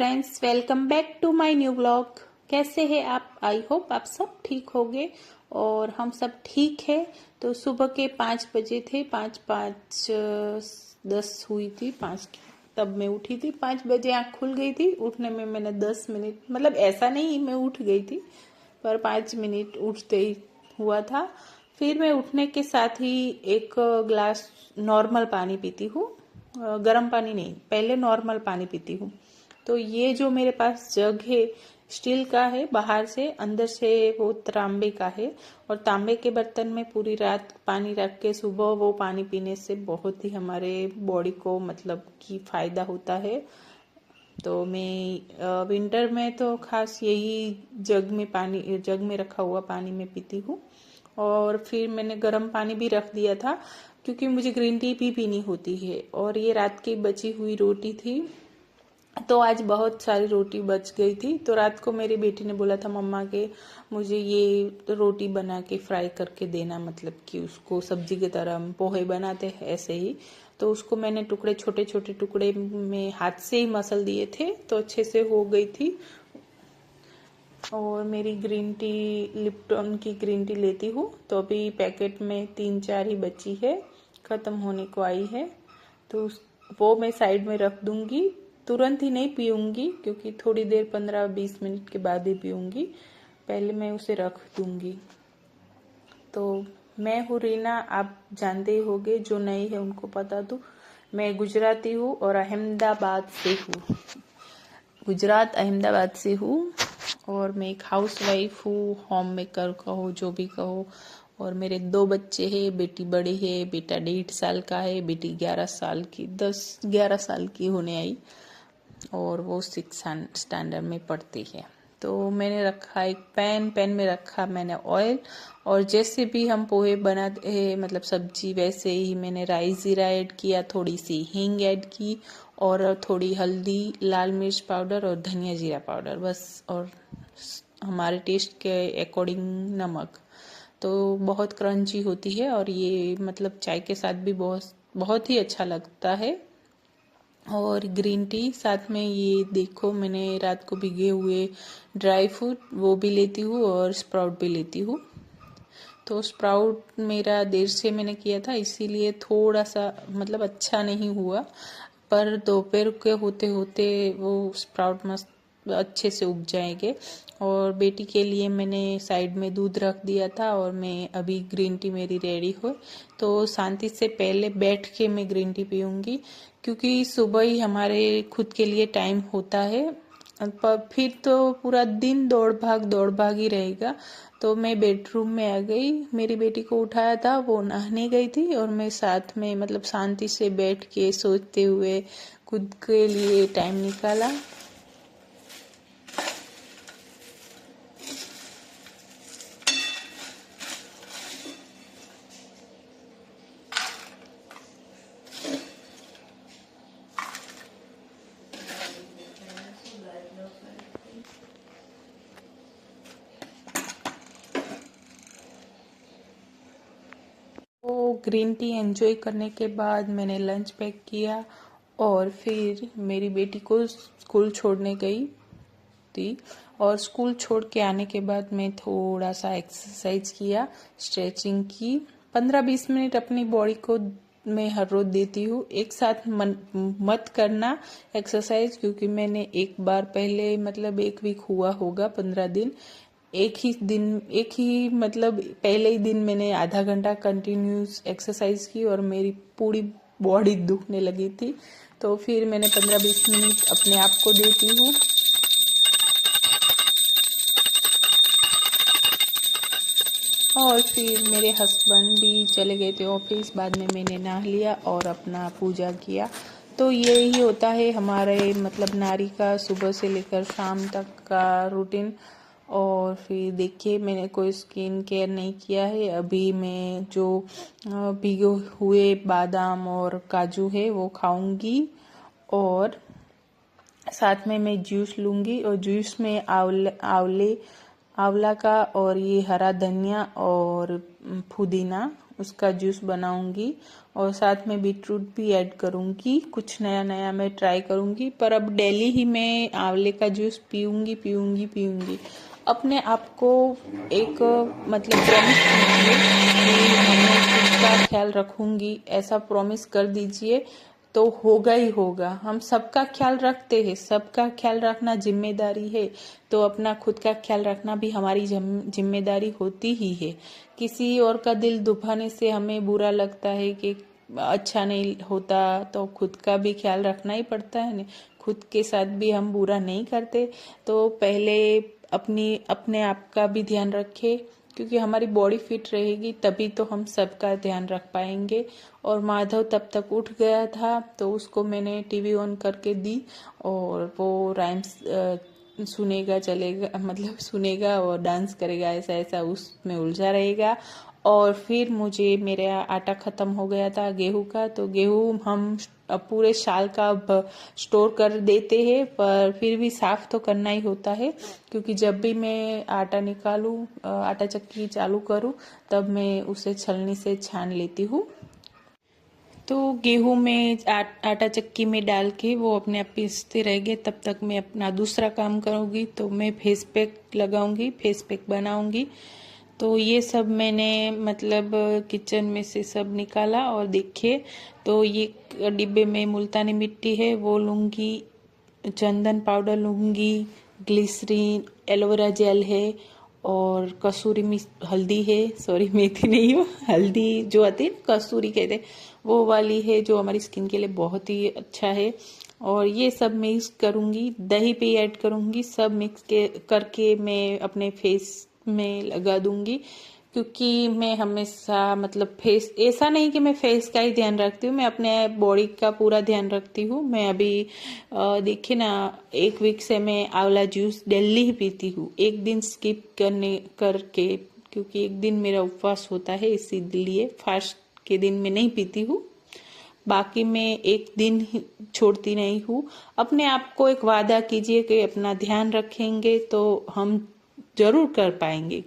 Friends, welcome back to my new vlog. कैसे हैं आप? आई होप आप सब ठीक होंगे और हम सब ठीक है। तो सुबह के 5 बजे थे, 5:10 हुई थी, 5 तब मैं उठी थी। 5 बजे आँख खुल गई थी। उठने में मैंने 10 मिनट, मतलब ऐसा नहीं मैं उठ गई थी, पर 5 मिनट उठते ही हुआ था। फिर मैं उठने के साथ ही एक ग्लास नॉर्मल पानी पीती हूँ, गर्म पानी नहीं, पहले नॉर्मल पानी पीती हूँ। तो ये जो मेरे पास जग है स्टील का है, बाहर से, अंदर से वो तांबे का है। और तांबे के बर्तन में पूरी रात पानी रख के सुबह वो पानी पीने से बहुत ही हमारे बॉडी को मतलब कि फायदा होता है। तो मैं विंटर में तो खास यही जग में रखा हुआ पानी में पीती हूँ। और फिर मैंने गर्म पानी भी रख दिया था क्योंकि मुझे ग्रीन टी भी पीनी होती है। और ये रात की बची हुई रोटी थी, तो आज बहुत सारी रोटी बच गई थी। तो रात को मेरी बेटी ने बोला था मम्मा के मुझे ये रोटी बना के फ्राई करके देना, मतलब कि उसको सब्जी की तरह हम पोहे बनाते हैं ऐसे ही। तो उसको मैंने टुकड़े, छोटे छोटे टुकड़े में हाथ से ही मसल दिए थे, तो अच्छे से हो गई थी। और मेरी ग्रीन टी, लिप्टन की ग्रीन टी लेती हूँ, तो अभी पैकेट में 3-4 ही बची है, ख़त्म होने को आई है। तो वो मैं साइड में रख दूंगी। तुरंत ही नहीं पीऊंगी क्योंकि थोड़ी देर 15-20 मिनट के बाद ही पीऊंगी, पहले मैं उसे रख दूंगी। तो मैं हूँ रीना, आप जानते ही होंगे, जो नई है उनको बता दूँ। मैं गुजराती हूँ और अहमदाबाद से हूँ, गुजरात अहमदाबाद से हूँ। और मैं एक हाउस वाइफ हूँ, होम मेकर कहो, जो भी कहो। और मेरे 2 बच्चे हैं, बेटी बड़ी है, बेटा 1.5 साल का है, बेटी 11 साल की, 10-11 साल की होने आई, और वो 6 स्टैंडर्ड में पढ़ती है। तो मैंने रखा एक पैन में रखा मैंने ऑयल। और जैसे भी हम पोहे बनाते हैं, मतलब सब्जी, वैसे ही मैंने राई जीरा ऐड किया, थोड़ी सी हींग ऐड की, और थोड़ी हल्दी, लाल मिर्च पाउडर और धनिया जीरा पाउडर, बस। और हमारे टेस्ट के अकॉर्डिंग नमक। तो बहुत क्रंची होती है और ये मतलब चाय के साथ भी बहुत बहुत ही अच्छा लगता है। और ग्रीन टी साथ में, ये देखो मैंने रात को भिगे हुए ड्राई फ्रूट वो भी लेती हूँ और स्प्राउट भी लेती हूँ। तो स्प्राउट मेरा देर से मैंने किया था, इसीलिए थोड़ा सा मतलब अच्छा नहीं हुआ, पर दोपहर के होते होते वो स्प्राउट मस्त अच्छे से उग जाएंगे। और बेटी के लिए मैंने साइड में दूध रख दिया था और मैं अभी ग्रीन टी मेरी रेडी हो, तो शांति से पहले बैठ के मैं ग्रीन टी पीऊंगी, क्योंकि सुबह ही हमारे खुद के लिए टाइम होता है, पर फिर तो पूरा दिन दौड़ भाग ही रहेगा। तो मैं बेडरूम में आ गई, मेरी बेटी को उठाया था, वो नहाने गई थी, और मैं साथ में मतलब शांति से बैठ के सोचते हुए खुद के लिए टाइम निकाला। वो ग्रीन टी एंजॉय करने के बाद मैंने लंच पैक किया और फिर मेरी बेटी को स्कूल छोड़ने गई थी। और स्कूल छोड़ के आने के बाद मैं थोड़ा सा एक्सरसाइज किया, स्ट्रेचिंग की। 15-20 मिनट अपनी बॉडी को मैं हर रोज देती हूँ। एक साथ मत करना एक्सरसाइज, क्योंकि मैंने एक बार पहले, मतलब 1 वीक हुआ होगा, 15 दिन, एक ही मतलब पहले ही दिन मैंने आधा घंटा कंटिन्यूस एक्सरसाइज की और मेरी पूरी बॉडी दुखने लगी थी। तो फिर मैंने 15-20 मिनट अपने आप को देती हूँ। और फिर मेरे हस्बैंड भी चले गए थे ऑफिस, बाद में मैंने नहा लिया और अपना पूजा किया। तो यही होता है हमारे मतलब नारी का सुबह से लेकर शाम तक का रूटीन। और फिर देखिए, मैंने कोई स्किन केयर नहीं किया है। अभी मैं जो भिगे हुए बादाम और काजू है वो खाऊंगी, और साथ में मैं जूस लूंगी। और जूस में आंवला का और ये हरा धनिया और पुदीना उसका जूस बनाऊंगी और साथ में बीट रूट भी ऐड करूंगी। कुछ नया नया मैं ट्राई करूंगी, पर अब डेली ही मैं आंवले का जूस पीऊंगी। अपने आप को एक मतलब प्रॉमिस कीजिए कि हमें खुद का ख्याल रखूंगी, ऐसा प्रॉमिस कर दीजिए तो होगा ही होगा। हम सबका ख्याल रखते हैं, सबका ख्याल रखना जिम्मेदारी है, तो अपना खुद का ख्याल रखना भी हमारी जिम्मेदारी होती ही है। किसी और का दिल दुखाने से हमें बुरा लगता है कि अच्छा नहीं होता, तो खुद का भी ख्याल रखना ही पड़ता है। खुद के साथ भी हम बुरा नहीं करते, तो पहले अपने आप का भी ध्यान रखें, क्योंकि हमारी बॉडी फिट रहेगी तभी तो हम सबका ध्यान रख पाएंगे। और माधव तब तक उठ गया था, तो उसको मैंने टीवी ऑन करके दी और वो राइम्स सुनेगा, चलेगा, मतलब सुनेगा और डांस करेगा, ऐसा ऐसा उसमें उलझा रहेगा। और फिर मुझे मेरा आटा खत्म हो गया था गेहूं का, तो गेहूं हम पूरे साल का स्टोर कर देते हैं, पर फिर भी साफ तो करना ही होता है, क्योंकि जब भी मैं आटा निकालूं, आटा चक्की चालू करूं, तब मैं उसे छलनी से छान लेती हूँ। तो गेहूं में आटा चक्की में डाल के वो अपने आप पीसते रहेंगे, तब तक मैं अपना दूसरा काम करूंगी। तो मैं फेस पैक लगाऊंगी, फेस पैक बनाऊंगी। तो ये सब मैंने मतलब किचन में से सब निकाला और देखिए, तो ये डिब्बे में मुल्तानी मिट्टी है वो लूंगी, चंदन पाउडर लूंगी, ग्लिसरीन, एलोवेरा जेल है और कसूरी हल्दी है, सॉरी मेथी नहीं हो, हल्दी जो आती है कसूरी कहते हैं, वो वाली है, जो हमारी स्किन के लिए बहुत ही अच्छा है। और ये सब मिक्स करूंगी, दही भी ऐड करूंगी, सब मिक्स करके मैं अपने फेस में लगा दूंगी। क्योंकि मैं हमेशा मतलब फेस, ऐसा नहीं कि मैं फेस का ही ध्यान रखती हूँ, मैं अपने बॉडी का पूरा ध्यान रखती हूँ। मैं अभी देखिए ना, 1 वीक से मैं आंवला जूस डेली ही पीती हूँ, एक दिन स्किप करके, क्योंकि एक दिन मेरा उपवास होता है, इसीलिए फास्ट के दिन में नहीं पीती हूँ। बाकी मैं एक दिन छोड़ती नहीं हूँ। अपने आप को एक वादा कीजिए कि अपना ध्यान रखेंगे तो हम जरूर कर पाएंगे।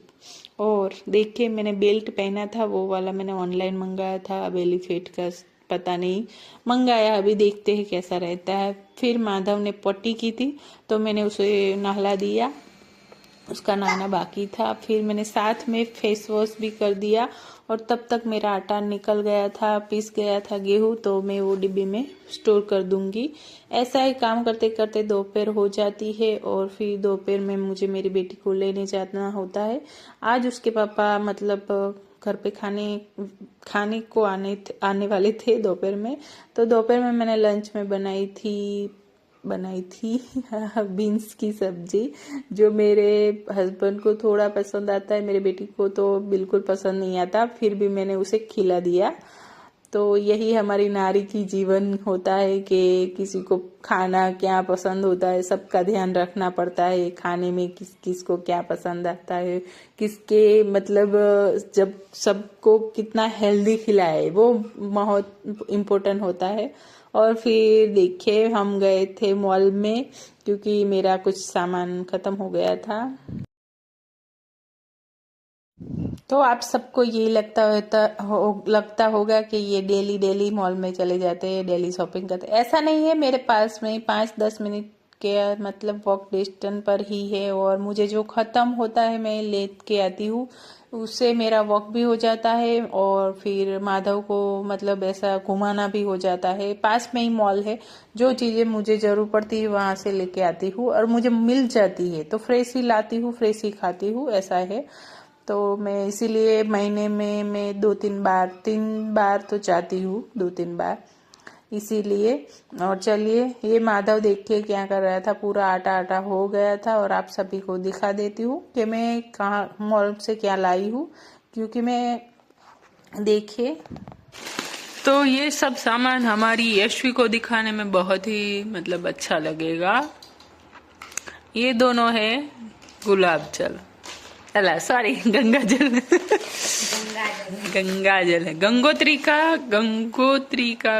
और देखिए, मैंने बेल्ट पहना था, वो वाला मैंने ऑनलाइन मंगाया था, बेली फेट का पता नहीं मंगाया, अभी देखते हैं कैसा रहता है। फिर माधव ने पट्टी की थी, तो मैंने उसे नहला दिया, उसका नहाना बाकी था। फिर मैंने साथ में फेस वॉश भी कर दिया, और तब तक मेरा आटा निकल गया था, पीस गया था गेहूं, तो मैं वो डिब्बे में स्टोर कर दूंगी। ऐसा ही काम करते करते दोपहर हो जाती है, और फिर दोपहर में मुझे मेरी बेटी को लेने जाना होता है। आज उसके पापा मतलब घर पे खाने को आने वाले थे दोपहर में, तो दोपहर में मैंने लंच में बनाई थी बीन्स की सब्जी, जो मेरे हस्बैंड को थोड़ा पसंद आता है, मेरे बेटी को तो बिल्कुल पसंद नहीं आता, फिर भी मैंने उसे खिला दिया। तो यही हमारी नारी की जीवन होता है कि किसी को खाना क्या पसंद होता है, सबका ध्यान रखना पड़ता है, खाने में किस किस को क्या पसंद आता है, किसके मतलब जब सबको कितना हेल्दी खिलाए, वो बहुत इम्पोर्टेंट होता है। और फिर देखिए, हम गए थे मॉल में, क्योंकि मेरा कुछ सामान खत्म हो गया था। तो आप सबको ये लगता होगा कि ये डेली डेली मॉल में चले जाते हैं, डेली शॉपिंग करते हैं। ऐसा नहीं है, मेरे पास में 5-10 मिनट के मतलब वॉक डिस्टेंस पर ही है, और मुझे जो खत्म होता है मैं ले के आती हूँ, उससे मेरा वॉक भी हो जाता है, और फिर माधव को मतलब ऐसा घुमाना भी हो जाता है। पास में ही मॉल है, जो चीजें मुझे जरूर पड़ती है वहां से लेके आती हूँ, और मुझे मिल जाती है तो फ्रेश ही लाती हूँ, फ्रेश ही खाती हूँ, ऐसा है। तो मैं इसीलिए महीने में मैं 3 बार तो जाती हूँ, 2-3 बार, इसीलिए। और चलिए, ये माधव देखिए क्या कर रहा था, पूरा आटा आटा हो गया था, और आप सभी को दिखा देती हूँ कि मैं कहाँ मॉल से क्या लाई हूँ, क्योंकि मैं देखिए, तो ये सब सामान हमारी यशवी को दिखाने में बहुत ही मतलब अच्छा लगेगा। ये दोनों है गुलाब जल, अला सॉरी गंगा जल गंगा जल है, गंगोत्री का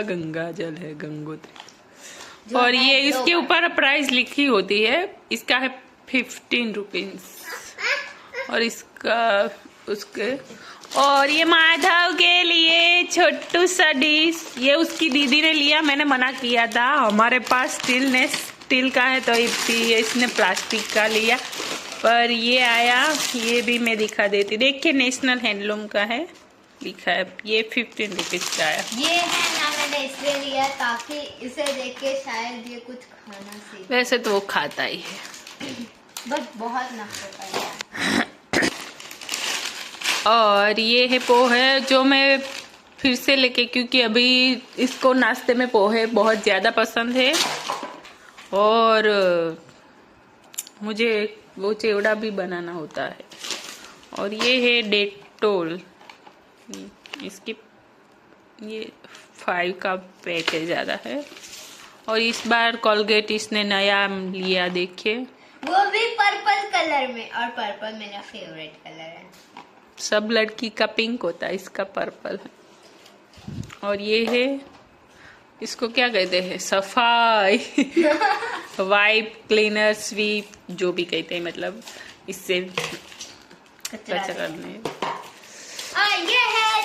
गंगा जल है, गंगोत्री। और ये इसके ऊपर प्राइस लिखी होती है, इसका है 15 रुपीज, और इसका उसके और ये माधव के लिए छोटू सा डिश, ये उसकी दीदी ने लिया, मैंने मना किया था। हमारे पास स्टील का है तो इसने प्लास्टिक का लिया, पर ये आया। ये भी मैं दिखा देती, देखिए नेशनल हैंडलूम का है लिखा है। ये 15 रुपीज का आया। ये है ना, मैंने इसलिए लिया ताकि इसे देख के शायद ये कुछ खाना सीखे। वैसे तो वो खाता ही है, बस बहुत नफरत है। और ये है पोहे, जो मैं फिर से लेके, क्योंकि अभी इसको नाश्ते में पोहे बहुत ज़्यादा पसंद है और मुझे वो चिवड़ा भी बनाना होता है। और ये है डेटोल, इसकी ये 5 का पैक है, ज़्यादा है। और इस बार कोलगेट इसने नया लिया, देखिए वो भी पर्पल कलर में, और पर्पल मेरा फेवरेट कलर है। सब लड़की का पिंक होता है, इसका पर्पल है। और ये है, इसको क्या कहते हैं, सफाई वाइप क्लीनर स्वीप, जो भी कहते हैं, मतलब इससे कचरा करने। ये है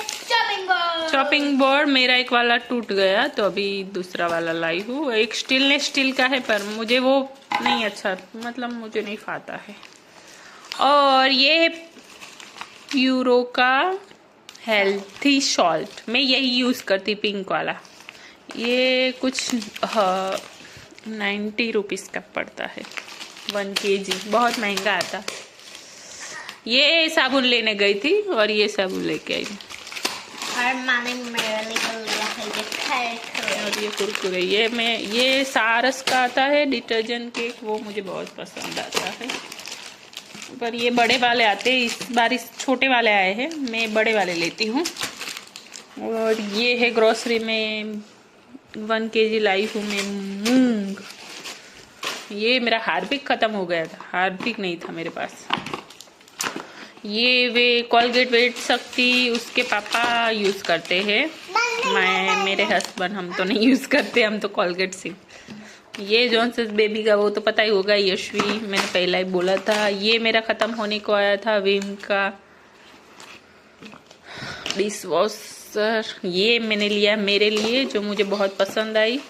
चॉपिंग बोर्ड। मेरा एक वाला टूट गया तो अभी दूसरा वाला लाई हूँ। एक स्टील का है, पर मुझे वो नहीं अच्छा, मतलब मुझे नहीं फाता है। और ये है प्यूरो का हेल्थी सॉल्ट, मैं यही यूज करती, पिंक वाला। ये कुछ 90 रुपीज का पड़ता है, 1 kg, बहुत महंगा आता। ये साबुन लेने गई थी और ये साबुन लेके आई। और मैंने मेरे लिए लिया है और ये कुरकुरे, ये सारस का आता है डिटर्जेंट केक, वो मुझे बहुत पसंद आता है। पर ये बड़े वाले आते हैं, इस बार इस छोटे वाले आए हैं, मैं बड़े वाले लेती हूँ। और ये है ग्रोसरी में 1 kg लाई हूँ मैं मूंग। ये मेरा हार्पिक खत्म हो गया था, हार्पिक नहीं था मेरे पास। ये वे कोलगेट वेट शक्ति उसके पापा यूज करते हैं, मेरे हस्बैंड हम तो नहीं यूज करते, हम तो कोलगेट से। ये जॉनसन्स बेबी का, वो तो पता ही होगा, यशवी, मैंने पहला ही बोला था। ये मेरा खत्म होने को आया था, विम का डिश वॉशर। ये मैंने लिया मेरे लिए, जो मुझे बहुत पसंद आई।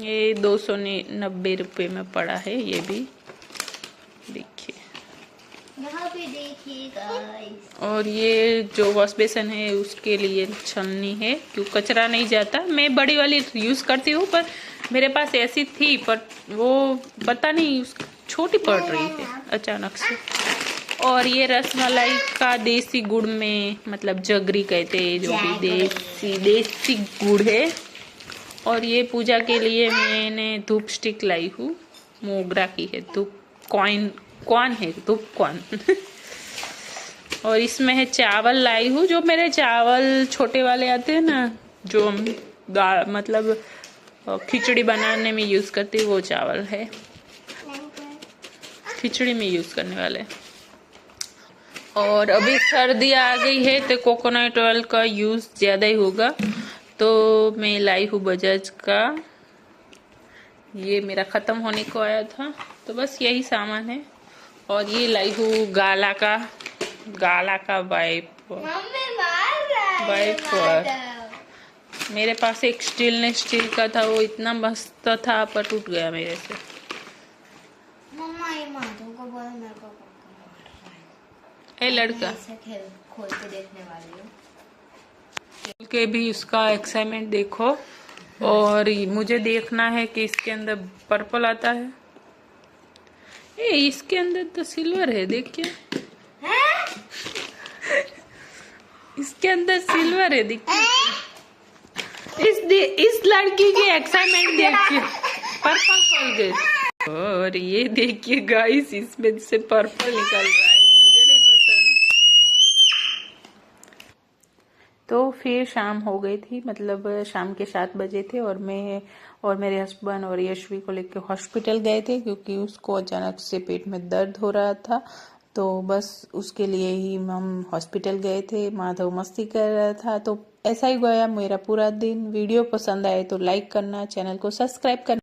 ये 290 रुपये में पड़ा है। ये भी देखिए, यहाँ पे देखिए गाइस। और ये जो वॉश बेसन है उसके लिए छलनी है, क्यों कचरा नहीं जाता। मैं बड़ी वाली यूज करती हूँ, पर मेरे पास ऐसी थी, पर वो पता नहीं छोटी पड़ रही है अचानक से। और ये रसमलाई का देसी गुड़ में, मतलब जगरी कहते हैं, जो भी देसी गुड़ है। और ये पूजा के लिए मैंने धूप स्टिक लाई हूँ, मोगरा की है, धूप कौन है, धूप कौन और इसमें है चावल लाई हूँ, जो मेरे चावल छोटे वाले आते हैं ना, जो मतलब खिचड़ी बनाने में यूज करते हैं, वो चावल है, खिचड़ी में यूज करने वाले। और अभी सर्दी आ गई है तो कोकोनट ऑयल का यूज ज्यादा ही होगा, तो मैं लाई हूँ बजाज का। ये मेरा खत्म होने को आया था, तो बस यही सामान है। और ये लाई हूँ गाला का वाइप। मेरे पास एक स्टील का था, वो इतना मस्त था, पर टूट गया मेरे से। मम्मा ये माधव को बोला मेरे को ए लड़का खोल के देखने वाली हूँ, खोल के भी उसका एक्साइटमेंट देखो। और मुझे देखना है कि इसके अंदर पर्पल आता है। इसके अंदर तो सिल्वर है, देखिए इसके अंदर सिल्वर है, देखिए। इस लड़की की एक्साइटमेंट देखिए, पर्पल कोलगेट। और ये देखिए गाइस, इसमें से पर्पल निकल रहा है, मुझे नहीं पसंद। तो फिर शाम हो गई थी, मतलब शाम के 7 बजे थे, और मैं और मेरे हस्बैंड और यशवी को लेकर हॉस्पिटल गए थे, क्योंकि उसको अचानक से पेट में दर्द हो रहा था। तो बस उसके लिए ही हम हॉस्पिटल गए थे। माधव मस्ती कर रहा था, तो ऐसा ही गया मेरा पूरा दिन। वीडियो पसंद आए तो लाइक करना, चैनल को सब्सक्राइब करना।